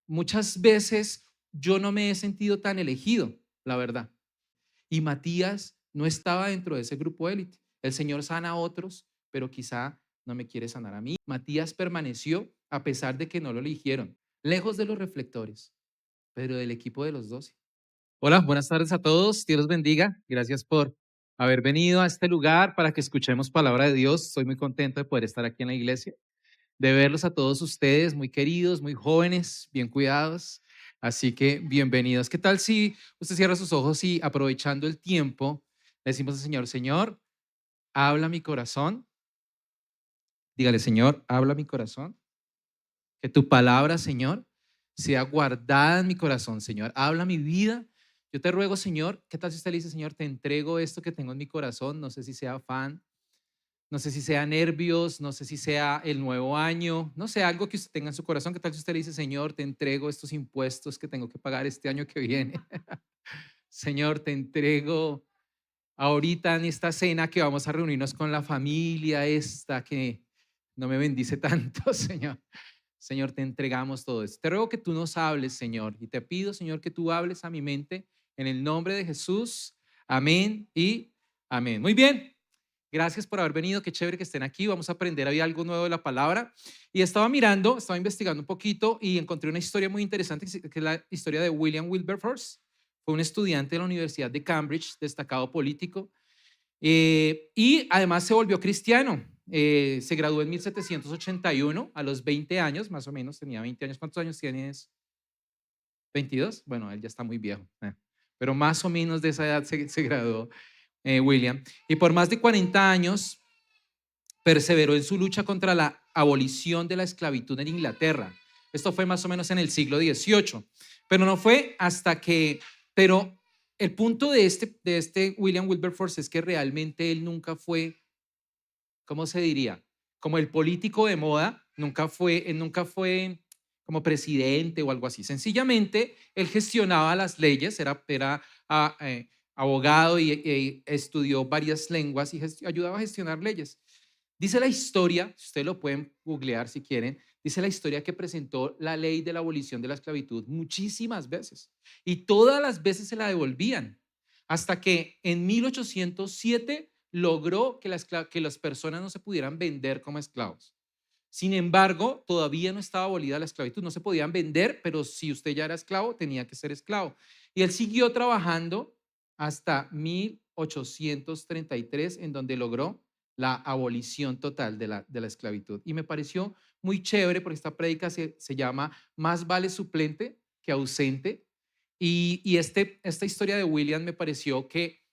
muchas veces yo no me he sentido tan elegido, la verdad. Y Matías no estaba dentro de ese grupo élite. El Señor sana a otros, pero quizá no me quiere sanar a mí. Matías permaneció a pesar de que no lo eligieron, lejos de los reflectores, pero del equipo de los 12. Hola, buenas tardes a todos. Dios los bendiga. Gracias por haber venido a este lugar para que escuchemos palabra de Dios. Estoy muy contento de poder estar aquí en la iglesia, de verlos a todos ustedes, muy queridos, muy jóvenes, bien cuidados. Así que bienvenidos. ¿Qué tal si usted cierra sus ojos y aprovechando el tiempo, le decimos al Señor, Señor, habla mi corazón? Dígale, Señor, habla mi corazón. Que tu palabra, Señor, sea guardada en mi corazón, Señor. Habla mi vida. Yo te ruego, Señor, ¿qué tal si usted le dice, Señor, te entrego esto que tengo en mi corazón? No sé si sea afán, no sé si sea nervios, no sé si sea el nuevo año, no sé, algo que usted tenga en su corazón. ¿Qué tal si usted le dice, Señor, te entrego estos impuestos que tengo que pagar este año que viene? Señor, te entrego ahorita en esta cena que vamos a reunirnos con la familia esta que no me bendice tanto, Señor. Señor, te entregamos todo esto. Te ruego que tú nos hables, Señor, y te pido, Señor, que tú hables a mi mente en el nombre de Jesús. Amén y amén. Muy bien. Gracias por haber venido, qué chévere que estén aquí. Vamos a aprender hoy algo nuevo de la palabra. Y estaba mirando, estaba investigando un poquito y encontré una historia muy interesante, que es la historia de William Wilberforce. Fue un estudiante de la Universidad de Cambridge, destacado político, y además se volvió cristiano. Se graduó en 1781 a los 20 años, más o menos, tenía 20 años. ¿Cuántos años tienes? ¿22? Bueno, él ya está muy viejo, pero más o menos de esa edad se graduó William. Y por más de 40 años perseveró en su lucha contra la abolición de la esclavitud en Inglaterra. Esto fue más o menos en el siglo XVIII, pero no fue hasta que, pero el punto de este William Wilberforce es que realmente él nunca fue, ¿cómo se diría? Como el político de moda, él nunca fue como presidente o algo así. Sencillamente, él gestionaba las leyes, era abogado y estudió varias lenguas y ayudaba a gestionar leyes. Dice la historia, si ustedes lo pueden googlear si quieren, dice la historia que presentó la ley de la abolición de la esclavitud muchísimas veces y todas las veces se la devolvían, hasta que en 1807 logró que las personas no se pudieran vender como esclavos. Sin embargo, todavía no estaba abolida la esclavitud, no se podían vender, pero si usted ya era esclavo, tenía que ser esclavo. Y él siguió trabajando hasta 1833, en donde logró la abolición total de la esclavitud. Y me pareció muy chévere porque esta prédica se llama Más vale suplente que ausente. Y esta historia de William me pareció que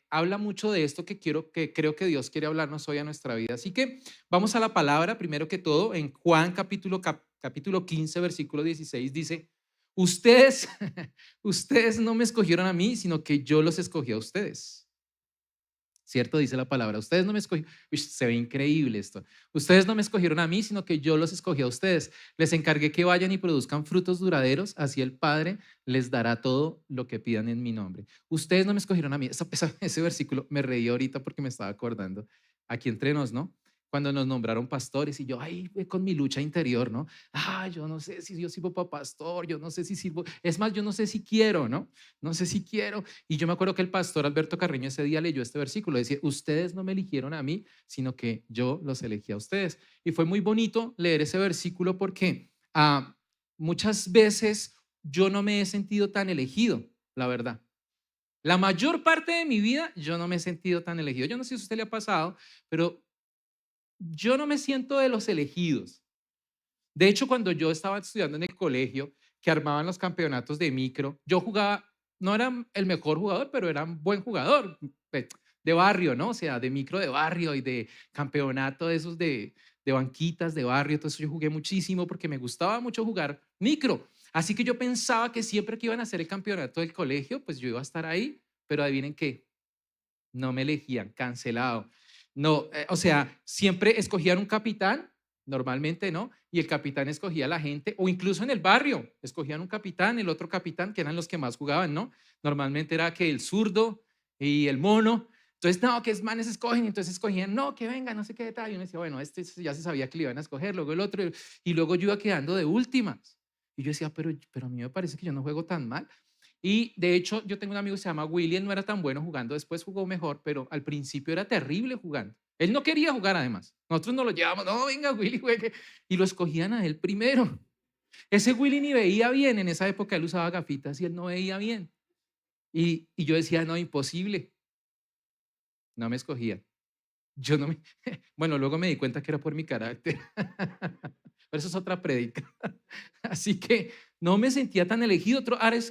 habla mucho de esto que creo que Dios quiere hablarnos hoy a nuestra vida. Así que vamos a la palabra, primero que todo, en Juan capítulo 15, versículo 16, dice, ustedes, ustedes no me escogieron a mí, sino que yo los escogí a ustedes. ¿Cierto? Dice la palabra. Ustedes no me escogieron. Se ve increíble esto. Ustedes no me escogieron a mí, sino que yo los escogí a ustedes. Les encargué que vayan y produzcan frutos duraderos. Así el Padre les dará todo lo que pidan en mi nombre. Ustedes no me escogieron a mí. Ese versículo me reí ahorita porque me estaba acordando. Aquí entre nos, ¿no? Cuando nos nombraron pastores y yo ahí con mi lucha interior, ¿no? Yo no sé si yo sirvo para pastor, yo no sé si sirvo, es más, yo no sé si quiero, ¿no? No sé si quiero. Y yo me acuerdo que el pastor Alberto Carreño ese día leyó este versículo, decía, ustedes no me eligieron a mí, sino que yo los elegí a ustedes. Y fue muy bonito leer ese versículo porque muchas veces yo no me he sentido tan elegido, la verdad. La mayor parte de mi vida yo no me he sentido tan elegido. Yo no sé si a usted le ha pasado, pero yo no me siento de los elegidos. De hecho, cuando yo estaba estudiando en el colegio, que armaban los campeonatos de micro, yo jugaba, no era el mejor jugador, pero era un buen jugador de barrio, ¿no? O sea, de micro de barrio y de campeonato de esos de banquitas de barrio. Entonces yo jugué muchísimo porque me gustaba mucho jugar micro. Así que yo pensaba que siempre que iban a hacer el campeonato del colegio, pues yo iba a estar ahí, pero adivinen qué, no me elegían, cancelado. No, o sea, siempre escogían un capitán, normalmente, ¿no? Y el capitán escogía a la gente, o incluso en el barrio, escogían un capitán, el otro capitán, que eran los que más jugaban, ¿no? Normalmente era que el zurdo y el mono. Entonces, no, que es manes escogen, entonces escogían, no, que venga, no sé qué detalle. Y uno decía, bueno, este ya se sabía que le iban a escoger, luego el otro, y luego yo iba quedando de últimas. Y yo decía, pero a mí me parece que yo no juego tan mal. Y de hecho, yo tengo un amigo que se llama Willy, él no era tan bueno jugando, después jugó mejor, pero al principio era terrible jugando. Él no quería jugar además. Nosotros no lo llevamos, no, venga Willy, juegue. Y lo escogían a él primero. Ese Willy ni veía bien, en esa época él usaba gafitas y él no veía bien. Y yo decía, no, imposible. No me escogía. Yo no me... Bueno, luego me di cuenta que era por mi carácter. Pero eso es otra prédica. Así que no me sentía tan elegido.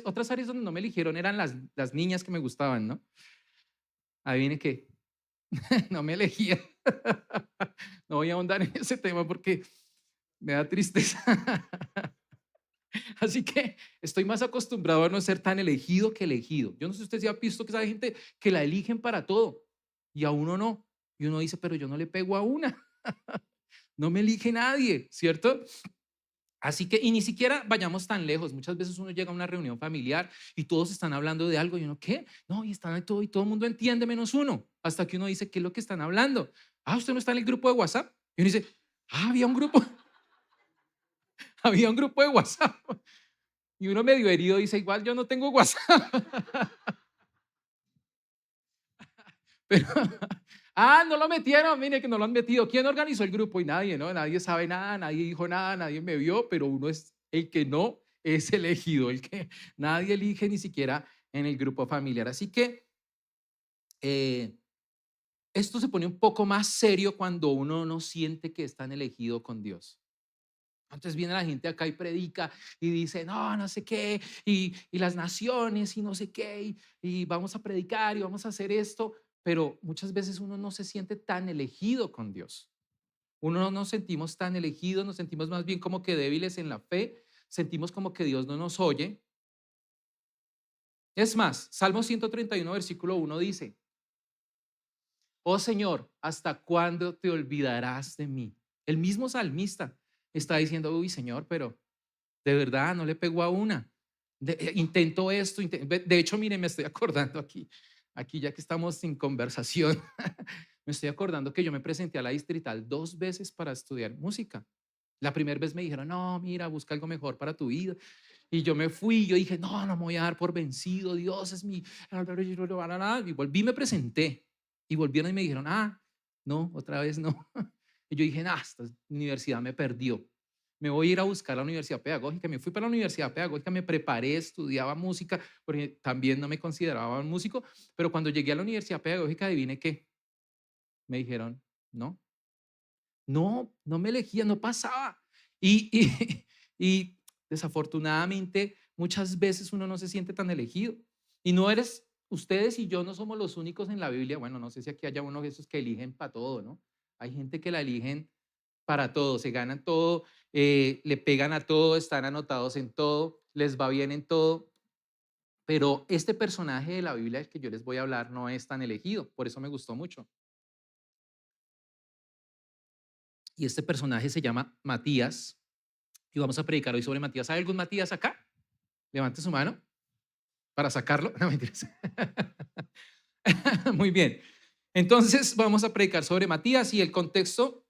Otras áreas donde no me eligieron eran las niñas que me gustaban, ¿no? Ahí viene que no me elegía. No voy a ahondar en ese tema porque me da tristeza. Así que estoy más acostumbrado a no ser tan elegido que elegido. Yo no sé si usted se ha visto que hay gente que la eligen para todo y a uno no. Y uno dice, pero yo no le pego a una. No me elige nadie, ¿cierto? Así que, y ni siquiera vayamos tan lejos. Muchas veces uno llega a una reunión familiar y todos están hablando de algo y uno, ¿qué? No, y están ahí todo y todo el mundo entiende menos uno. Hasta que uno dice, ¿qué es lo que están hablando? Ah, ¿usted no está en el grupo de WhatsApp? Y uno dice, ah, había un grupo, había un grupo de WhatsApp. Y uno medio herido dice, igual yo no tengo WhatsApp. Pero, no lo metieron, mire que no lo han metido. ¿Quién organizó el grupo? Y nadie, ¿no? Nadie sabe nada, nadie dijo nada, nadie me vio, pero uno es el que no es elegido, el que nadie elige ni siquiera en el grupo familiar. Así que eh, esto se pone un poco más serio cuando uno no siente que es tan elegido con Dios. Entonces viene la gente acá y predica y dice, no, no sé qué, y las naciones y no sé qué, y vamos a predicar y vamos a hacer esto, pero muchas veces uno no se siente tan elegido con Dios. Uno no nos sentimos tan elegidos, nos sentimos más bien como que débiles en la fe, sentimos como que Dios no nos oye. Es más, Salmo 131, versículo 1 dice, oh Señor, ¿hasta cuándo te olvidarás de mí? El mismo salmista está diciendo, uy Señor, pero de verdad no le pegó a una. Intento esto, de hecho, miren, me estoy acordando aquí ya que estamos sin conversación, me estoy acordando que yo me presenté a la Distrital 2 veces para estudiar música. La primera vez me dijeron, no, mira, busca algo mejor para tu vida. Y yo me fui, yo dije, no, no me voy a dar por vencido, Dios es mi... Y volví, me presenté. Y volvieron y me dijeron, no, otra vez no. Y yo dije, esta universidad me perdió. Me voy a ir a buscar la universidad pedagógica. Me fui para la universidad pedagógica, me preparé, estudiaba música, porque también no me consideraba un músico. Pero cuando llegué a la universidad pedagógica, adivine qué. Me dijeron, no me elegía, no pasaba. Y desafortunadamente, muchas veces uno no se siente tan elegido. Y no eres, ustedes y yo no somos los únicos en la Biblia. Bueno, no sé si aquí haya uno de esos que eligen para todo, ¿no? Hay gente que la eligen para todo, se ganan todo, le pegan a todo, están anotados en todo, les va bien en todo. Pero este personaje de la Biblia del que yo les voy a hablar no es tan elegido, por eso me gustó mucho. Y este personaje se llama Matías. Y vamos a predicar hoy sobre Matías. ¿Hay algún Matías acá? Levante su mano para sacarlo. No, mentiras. Muy bien. Entonces vamos a predicar sobre Matías y el contexto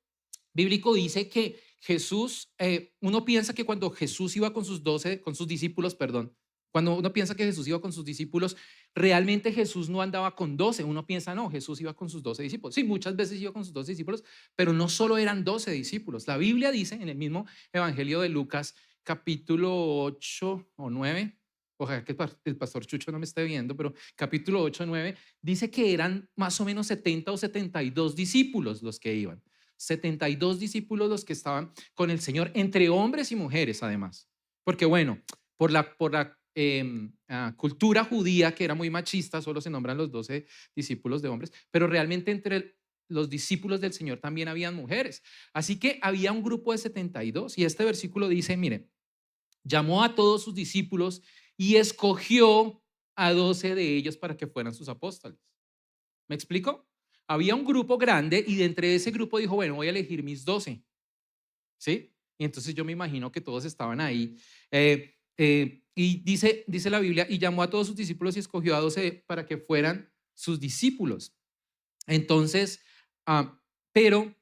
bíblico dice que Jesús, uno piensa que cuando Jesús iba con sus 12, con sus discípulos, perdón, cuando uno piensa que Jesús iba con sus discípulos, realmente Jesús no andaba con 12. Uno piensa, no, Jesús iba con sus 12 discípulos. Sí, muchas veces iba con sus 12 discípulos, pero no solo eran 12 discípulos. La Biblia dice en el mismo Evangelio de Lucas, capítulo 8 o 9, ojalá que el pastor Chucho no me esté viendo, pero capítulo 8 o 9, dice que eran más o menos 70 o 72 discípulos los que iban. 72 discípulos los que estaban con el Señor, entre hombres y mujeres además. Porque bueno, por la cultura judía que era muy machista, solo se nombran los 12 discípulos de hombres, pero realmente entre los discípulos del Señor también habían mujeres. Así que había un grupo de 72 y este versículo dice, miren, llamó a todos sus discípulos y escogió a 12 de ellos para que fueran sus apóstoles. ¿Me explico? Había un grupo grande y de entre ese grupo dijo, bueno, voy a elegir mis 12. ¿Sí? Y entonces yo me imagino que todos estaban ahí. Y dice la Biblia, y llamó a todos sus discípulos y escogió a 12 para que fueran sus discípulos. Entonces, pero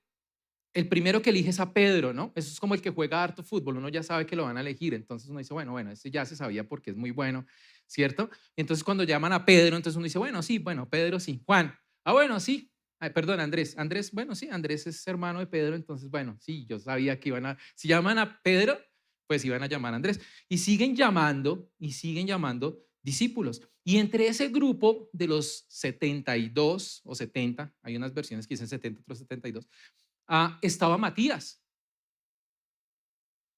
el primero que elige es a Pedro, ¿no? Eso es como el que juega harto fútbol, uno ya sabe que lo van a elegir, entonces uno dice, bueno, este ya se sabía porque es muy bueno, ¿cierto? Entonces cuando llaman a Pedro, entonces uno dice, bueno, sí, bueno, Pedro sí. Juan, bueno, sí. Ay, perdón, Andrés, bueno, sí, Andrés es hermano de Pedro, entonces, bueno, sí, yo sabía que si llaman a Pedro, pues iban a llamar a Andrés. Y siguen llamando discípulos. Y entre ese grupo de los 72 o 70, hay unas versiones que dicen 70, otros 72, estaba Matías.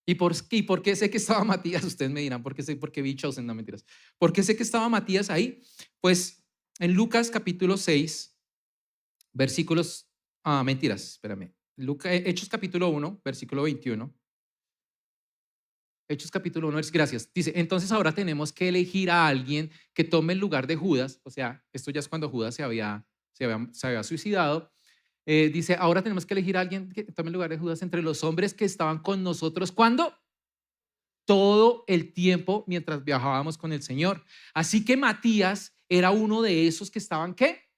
¿Y por qué sé que estaba Matías? Ustedes me dirán, ¿por qué vi Chosen? No, mentiras. ¿Por qué sé que estaba Matías ahí? Pues en Lucas capítulo 6, versículos, mentiras, espérame. Hechos capítulo 1, versículo 21. Hechos capítulo 1, gracias. Dice, entonces ahora tenemos que elegir a alguien que tome el lugar de Judas. O sea, esto ya es cuando Judas se había suicidado. Dice, ahora tenemos que elegir a alguien que tome el lugar de Judas entre los hombres que estaban con nosotros. ¿Cuándo? Todo el tiempo mientras viajábamos con el Señor. Así que Matías era uno de esos que estaban, ¿qué?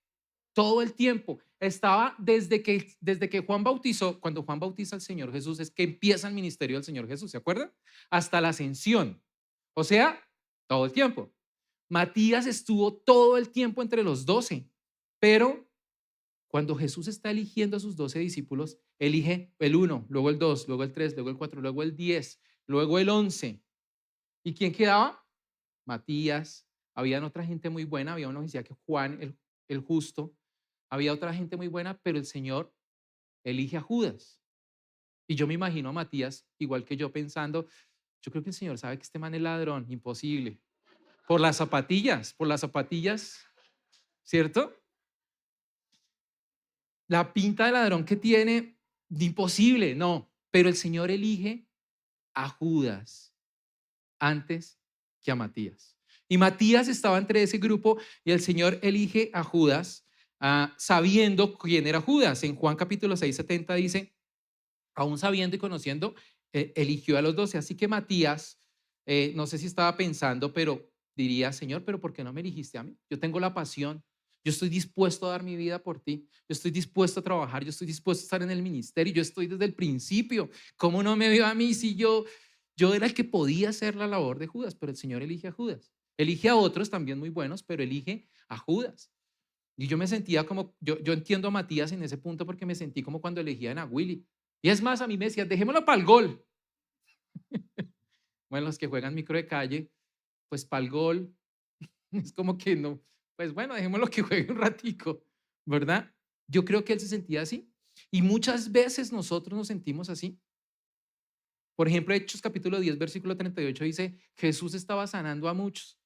Todo el tiempo. Estaba desde que Juan bautizó, cuando Juan bautiza al Señor Jesús, es que empieza el ministerio del Señor Jesús, ¿se acuerdan? Hasta la ascensión. O sea, todo el tiempo. Matías estuvo todo el tiempo entre los 12, pero cuando Jesús está eligiendo a sus 12 discípulos, elige el 1, luego el 2, luego el 3, luego el 4, luego el 10, luego el 11. ¿Y quién quedaba? Matías. Había otra gente muy buena, había uno que decía que Juan, el justo, había otra gente muy buena, pero el Señor elige a Judas. Y yo me imagino a Matías, igual que yo, pensando, yo creo que el Señor sabe que este man es ladrón, imposible. Por las zapatillas, ¿cierto? La pinta de ladrón que tiene, imposible, no. Pero el Señor elige a Judas antes que a Matías. Y Matías estaba entre ese grupo y el Señor elige a Judas sabiendo quién era Judas. En Juan capítulo 6, 70 dice, aún sabiendo y conociendo, eligió a los 12. Así que Matías, no sé si estaba pensando, pero diría, Señor, pero ¿por qué no me eligiste a mí? Yo tengo la pasión. Yo estoy dispuesto a dar mi vida por ti. Yo estoy dispuesto a trabajar. Yo estoy dispuesto a estar en el ministerio. Yo estoy desde el principio. ¿Cómo no me vio a mí si yo era el que podía hacer la labor de Judas? Pero el Señor elige a Judas. Elige a otros también muy buenos, pero elige a Judas. Y yo me sentía como, yo entiendo a Matías en ese punto porque me sentí como cuando elegían a Willy. Y es más, a mí me decían, dejémoslo para el gol. Bueno, los que juegan micro de calle, pues para el gol, es como que no, pues bueno, dejémoslo que juegue un ratico, ¿verdad? Yo creo que él se sentía así. Y muchas veces nosotros nos sentimos así. Por ejemplo, Hechos capítulo 10, versículo 38 dice, Jesús estaba sanando a muchos.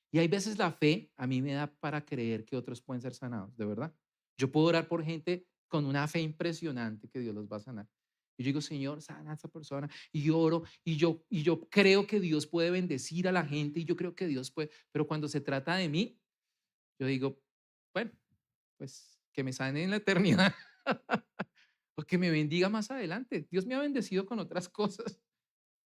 Y hay veces la fe a mí me da para creer que otros pueden ser sanados, de verdad. Yo puedo orar por gente con una fe impresionante que Dios los va a sanar. Y yo digo, Señor, sana a esa persona. Y yo oro y yo creo que Dios puede bendecir a la gente y yo creo que Dios puede. Pero cuando se trata de mí, yo digo, bueno, pues que me sane en la eternidad o que me bendiga más adelante. Dios me ha bendecido con otras cosas.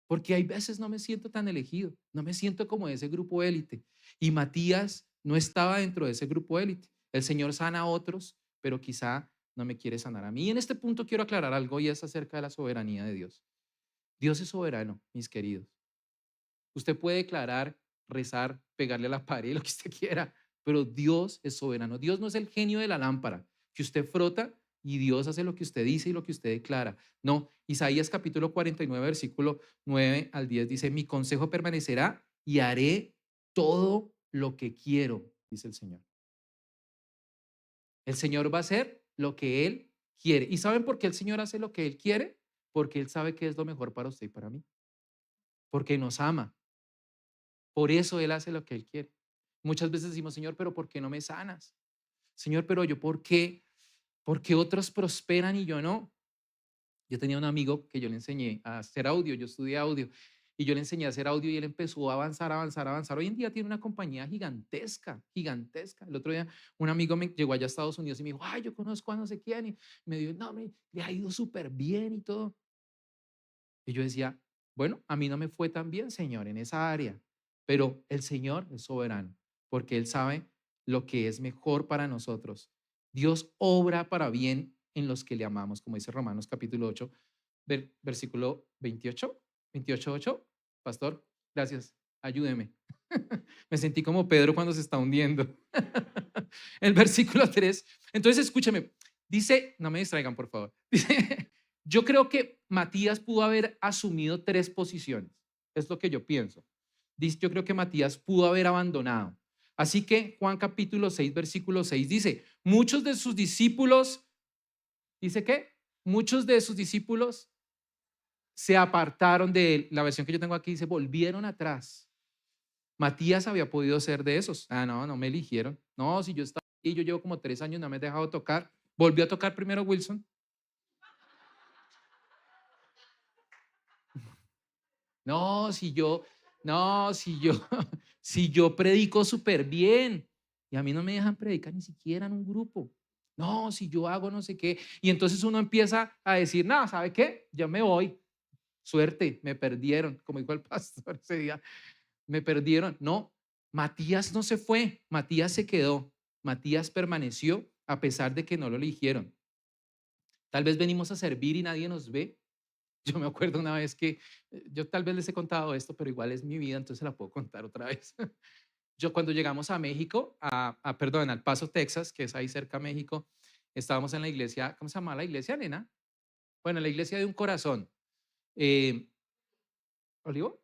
Porque hay veces no me siento tan elegido, no me siento como ese grupo élite. Y Matías no estaba dentro de ese grupo élite. El Señor sana a otros, pero quizá no me quiere sanar a mí. Y en este punto quiero aclarar algo y es acerca de la soberanía de Dios. Dios es soberano, mis queridos. Usted puede declarar, rezar, pegarle a la pared, lo que usted quiera, pero Dios es soberano. Dios no es el genio de la lámpara que usted frota y Dios hace lo que usted dice y lo que usted declara. No, Isaías capítulo 49, versículo 9 al 10 dice, mi consejo permanecerá y haré todo lo que quiero, dice el Señor. El Señor va a hacer lo que Él quiere. ¿Y saben por qué el Señor hace lo que Él quiere? Porque Él sabe que es lo mejor para usted y para mí. Porque nos ama. Por eso Él hace lo que Él quiere. Muchas veces decimos, Señor, pero ¿por qué no me sanas? Señor, pero yo, ¿por qué? ¿Por qué otros prosperan y yo no? Yo tenía un amigo que yo le enseñé a hacer audio, yo estudié audio, y yo le enseñé a hacer audio y él empezó a avanzar, avanzar, avanzar. Hoy en día tiene una compañía gigantesca, gigantesca. El otro día un amigo me llegó allá a Estados Unidos y me dijo, ay, yo conozco a no sé quién, y me dijo, no, le ha ido súper bien y todo. Y yo decía, bueno, a mí no me fue tan bien, Señor, en esa área, pero el Señor es soberano, porque Él sabe lo que es mejor para nosotros. Dios obra para bien en los que le amamos, como dice Romanos capítulo 8, versículo 28, 8. Pastor, gracias, ayúdeme. Me sentí como Pedro cuando se está hundiendo. El versículo 3. Entonces, escúchame, dice, no me distraigan, por favor. Dice, yo creo que Matías pudo haber asumido 3 posiciones. Es lo que yo pienso. Dice, yo creo que Matías pudo haber abandonado. Así que Juan capítulo 6, versículo 6 dice, muchos de sus discípulos, ¿dice qué? Muchos de sus discípulos se apartaron de él. La versión que yo tengo aquí dice, volvieron atrás. Matías había podido ser de esos. No me eligieron. No, si yo estaba aquí, yo llevo como 3 años, no me he dejado tocar. Volvió a tocar primero Wilson. No, si yo predico súper bien y a mí no me dejan predicar ni siquiera en un grupo. No, si yo hago no sé qué. Y entonces uno empieza a decir, no, ¿sabe qué? Yo me voy. Suerte, me perdieron, como dijo el pastor ese día, me perdieron. No, Matías no se fue, Matías se quedó, Matías permaneció a pesar de que no lo eligieron. Tal vez venimos a servir y nadie nos ve. Yo me acuerdo una vez que, yo tal vez les he contado esto, pero igual es mi vida, entonces la puedo contar otra vez. Yo cuando llegamos a México, perdón, al Paso, Texas, que es ahí cerca de México, estábamos en la iglesia, ¿cómo se llama la iglesia, nena? Bueno, la iglesia de un corazón. Eh, ¿Olivo?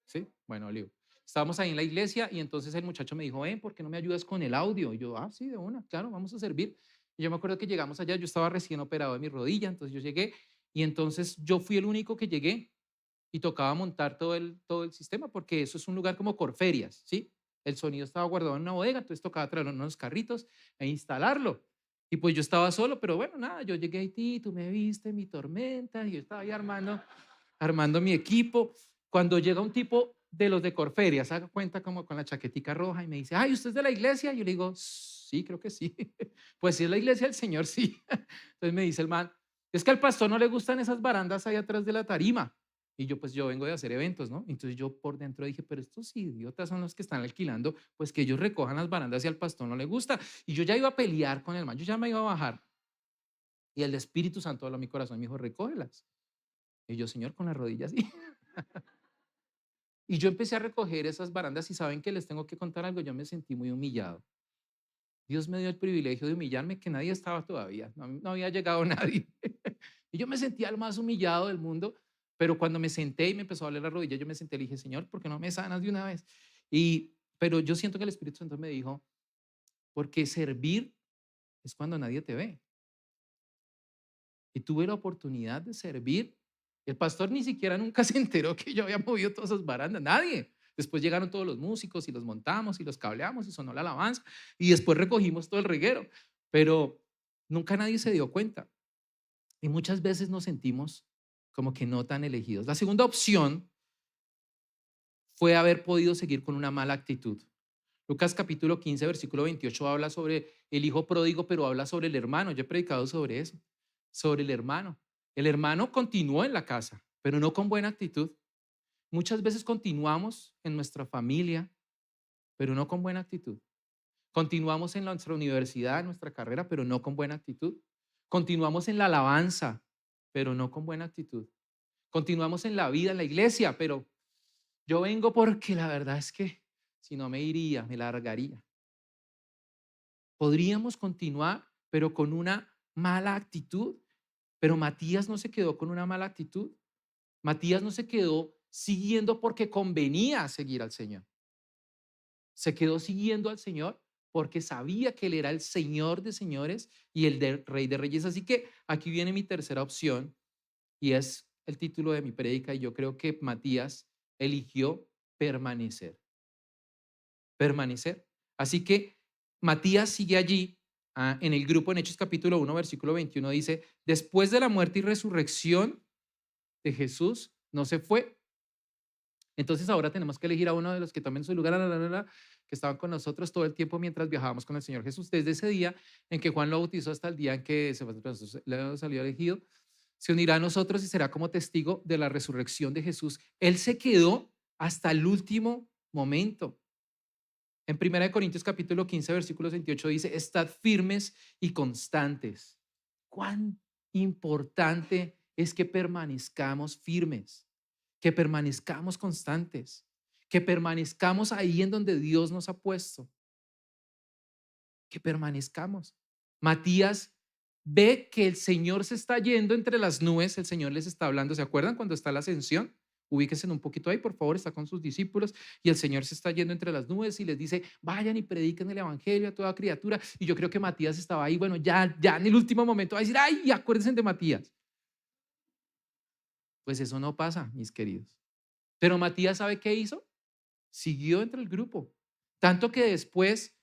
Sí, bueno, Olivo. Estábamos ahí en la iglesia y entonces el muchacho me dijo, ¿por qué no me ayudas con el audio? Y yo, sí, de una, claro, vamos a servir. Y yo me acuerdo que llegamos allá, yo estaba recién operado de mi rodilla, entonces yo llegué y entonces yo fui el único que llegué y tocaba montar todo el sistema porque eso es un lugar como Corferias, ¿sí? El sonido estaba guardado en una bodega, entonces tocaba traer unos carritos e instalarlo. Y pues yo estaba solo, pero bueno, nada, yo llegué a ti, tú me viste, mi tormenta, y yo estaba ahí armando mi equipo. Cuando llega un tipo de los de Corferia, se da cuenta como con la chaquetica roja y me dice, ay, ¿usted es de la iglesia? Y yo le digo, sí, creo que sí. Pues sí, es la iglesia del Señor, sí. Entonces me dice el man, es que al pastor no le gustan esas barandas ahí atrás de la tarima. Y yo, pues yo vengo de hacer eventos, ¿no? Entonces yo por dentro dije, pero estos idiotas son los que están alquilando, pues que ellos recojan las barandas y al pastor no le gusta. Y yo ya iba a pelear con el man, yo ya me iba a bajar. Y el Espíritu Santo habló a mi corazón y me dijo, recógelas. Y yo, Señor, con las rodillas. Y yo empecé a recoger esas barandas y saben que les tengo que contar algo, yo me sentí muy humillado. Dios me dio el privilegio de humillarme que nadie estaba todavía, no había llegado nadie. Y yo me sentía el más humillado del mundo, pero cuando me senté y me empezó a doler la rodilla, yo me senté y le dije, Señor, ¿por qué no me sanas de una vez? Pero yo siento que el Espíritu Santo me dijo, porque servir es cuando nadie te ve. Y tuve la oportunidad de servir. El pastor ni siquiera nunca se enteró que yo había movido todas esas barandas, nadie. Después llegaron todos los músicos y los montamos y los cableamos y sonó la alabanza y después recogimos todo el reguero, pero nunca nadie se dio cuenta. Y muchas veces nos sentimos como que no tan elegidos. La segunda opción fue haber podido seguir con una mala actitud. Lucas capítulo 15, versículo 28 habla sobre el hijo pródigo, pero habla sobre el hermano. Yo he predicado sobre eso, sobre el hermano. El hermano continuó en la casa, pero no con buena actitud. Muchas veces continuamos en nuestra familia, pero no con buena actitud. Continuamos en nuestra universidad, en nuestra carrera, pero no con buena actitud. Continuamos en la alabanza, pero no con buena actitud. Continuamos en la vida, en la iglesia, pero yo vengo porque la verdad es que si no me iría, me largaría. Podríamos continuar, pero con una mala actitud. Pero Matías no se quedó con una mala actitud. Matías no se quedó siguiendo porque convenía seguir al Señor. Se quedó siguiendo al Señor porque sabía que Él era el Señor de señores y el Rey de reyes. Así que aquí viene mi tercera opción y es el título de mi prédica. Y yo creo que Matías eligió permanecer. Permanecer. Así que Matías sigue allí. En el grupo en Hechos capítulo 1, versículo 21 dice, después de la muerte y resurrección de Jesús, no se fue. Entonces ahora tenemos que elegir a uno de los que tomen su lugar, que estaban con nosotros todo el tiempo mientras viajábamos con el Señor Jesús, desde ese día en que Juan lo bautizó hasta el día en que le salió elegido, se unirá a nosotros y será como testigo de la resurrección de Jesús. Él se quedó hasta el último momento. En 1 Corintios capítulo 15, versículo 28 dice, estad firmes y constantes. Cuán importante es que permanezcamos firmes, que permanezcamos constantes, que permanezcamos ahí en donde Dios nos ha puesto, que permanezcamos. Matías ve que el Señor se está yendo entre las nubes, el Señor les está hablando. ¿Se acuerdan cuando está la ascensión? Ubíquense un poquito ahí, por favor, está con sus discípulos y el Señor se está yendo entre las nubes y les dice, vayan y prediquen el evangelio a toda criatura. Y yo creo que Matías estaba ahí, bueno, ya en el último momento va a decir, ay, acuérdense de Matías. Pues eso no pasa, mis queridos. Pero Matías, ¿sabe qué hizo? Siguió entre el grupo. Tanto que después,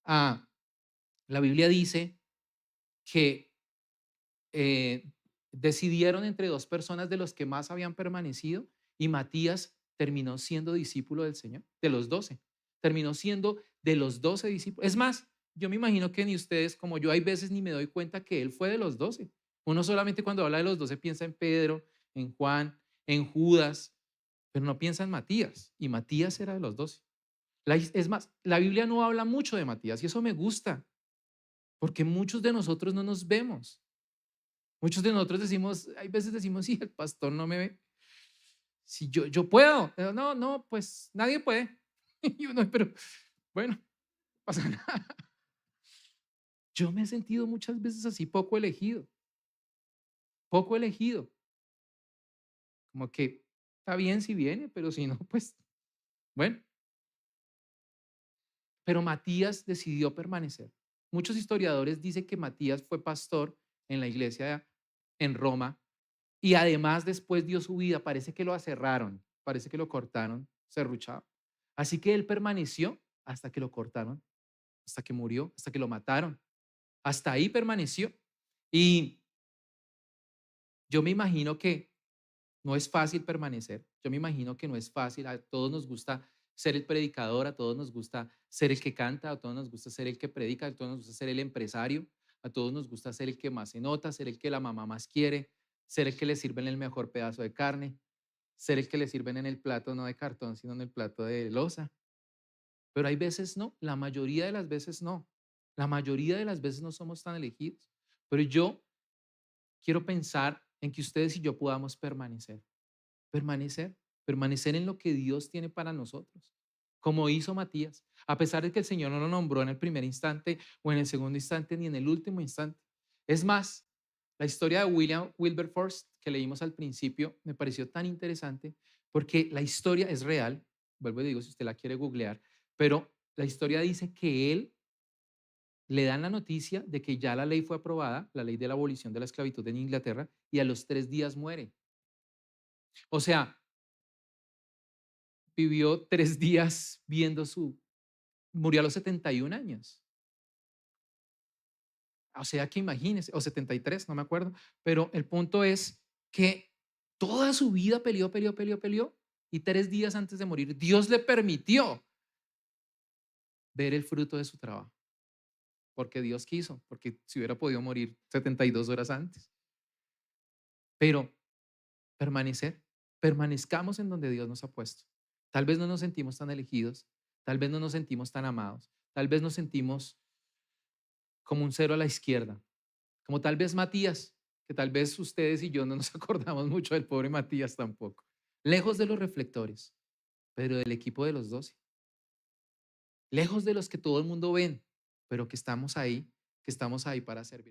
la Biblia dice que decidieron entre dos personas de los que más habían permanecido y Matías terminó siendo discípulo del Señor, de los 12. Terminó siendo de los 12 discípulos. Es más, yo me imagino que ni ustedes como yo hay veces ni me doy cuenta que él fue de los 12. Uno solamente cuando habla de los 12 piensa en Pedro, en Juan, en Judas, pero no piensa en Matías. Y Matías era de los 12. Es más, la Biblia no habla mucho de Matías y eso me gusta, porque muchos de nosotros no nos vemos. Muchos de nosotros decimos, hay veces decimos, sí, el pastor no me ve. Si yo puedo, pero no, pues nadie puede. Y uno, pero bueno, no pasa nada. Yo me he sentido muchas veces así, poco elegido. Como que está bien si viene, pero si no, pues bueno. Pero Matías decidió permanecer. Muchos historiadores dicen que Matías fue pastor en la iglesia en Roma y además después dio su vida. Parece que lo aserraron, parece que lo cortaron, serruchado. Así que él permaneció hasta que lo cortaron, hasta que murió, hasta que lo mataron. Hasta ahí permaneció. Y yo me imagino que no es fácil permanecer. Yo me imagino que no es fácil. A todos nos gusta ser el predicador, a todos nos gusta ser el que canta, a todos nos gusta ser el que predica, a todos nos gusta ser el empresario, a todos nos gusta ser el que más se nota, ser el que la mamá más quiere, ser el que le sirven el mejor pedazo de carne, ser el que le sirven en el plato no de cartón, sino en el plato de loza. Pero hay veces no, la mayoría de las veces no. La mayoría de las veces no somos tan elegidos. Pero yo quiero pensar en que ustedes y yo podamos permanecer. Permanecer, permanecer en lo que Dios tiene para nosotros, como hizo Matías, a pesar de que el Señor no lo nombró en el primer instante o en el segundo instante ni en el último instante. Es más, la historia de William Wilberforce que leímos al principio me pareció tan interesante porque la historia es real, vuelvo y digo si usted la quiere googlear, pero la historia dice que él le dan la noticia de que ya la ley fue aprobada, la ley de la abolición de la esclavitud en Inglaterra, y a los 3 días muere. O sea, vivió 3 días viendo murió a los 71 años. O sea que imagínense, o 73, no me acuerdo, pero el punto es que toda su vida peleó, y 3 días antes de morir, Dios le permitió ver el fruto de su trabajo, porque Dios quiso, porque si hubiera podido morir 72 horas antes. Pero permanecer, permanezcamos en donde Dios nos ha puesto. Tal vez no nos sentimos tan elegidos, tal vez no nos sentimos tan amados, tal vez nos sentimos como un cero a la izquierda, como tal vez Matías, que tal vez ustedes y yo no nos acordamos mucho del pobre Matías tampoco, lejos de los reflectores, pero del equipo de los 12, lejos de los que todo el mundo ven, pero que estamos ahí para servir.